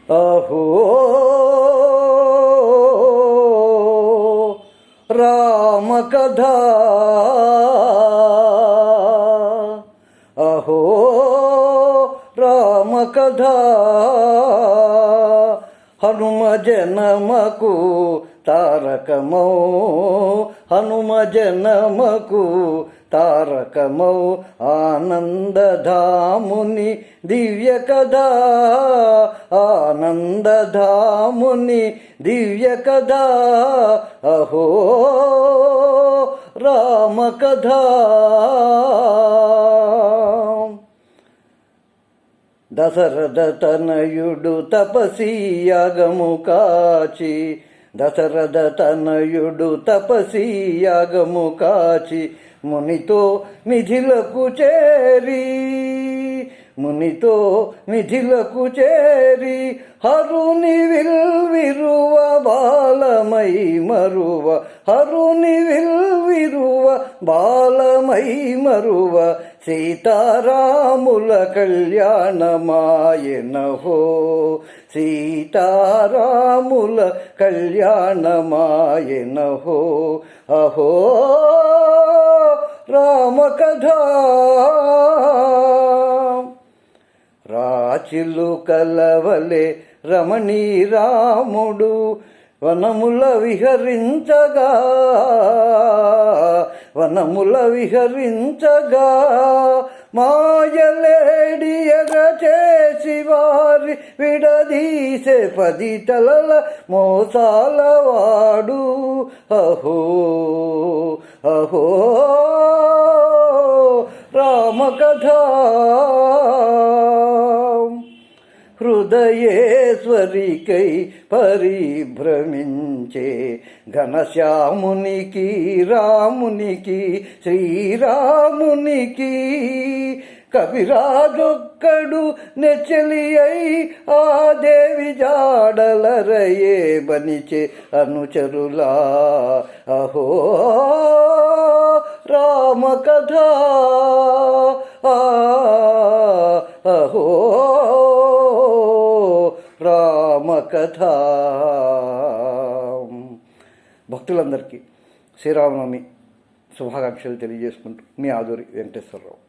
అహో రామకథ, అహో రామకథ. హనుమ జనమకు తారకమౌ, హనుమ జనమకు తారకమౌ ఆనందధాముని దివ్య కథ, ఆనందధాముని దివ్య కథ. అహో రామకథ. దశరథ తనయుడు తపసి యాగము కాచి, దశరథ తనయుడు తపసి యాగము కాచి మునితో మిథిలకు చేరి, మునితో మిథిలకు చేరి హరుని విల్విరువ బాలమై మరువ, హరుని విల్విరువ బాలమై మరువ సీతారాముల కళ్యాణమాయనహో, సీతారాముల కళ్యాణమాయనహో. అహో రామకథ. రాచిలుకలవలె రమణీ రాముడు వనముల విహరించగా, వనముల విహరించగా మాయలేడియగ చేసి వారి విడదీసే 10 తలల మోసాలవాడు. అహో అహో రామకథ. హృదయేశ్వరికై పరిభ్రమించే ఘనశ్యామునికి రామునికి శ్రీరామునికి కవిరాజొక్కడు నెచ్చలి అయి ఆ దేవి జాడలరయే బనిచే అనుచరులా. అహో రామకథ. అహో రామకథ. భక్తులందరికీ శ్రీరామనవమి శుభాకాంక్షలు తెలియజేసుకుంటూ మీ ఆదూరి వెంకటేశ్వరరావు.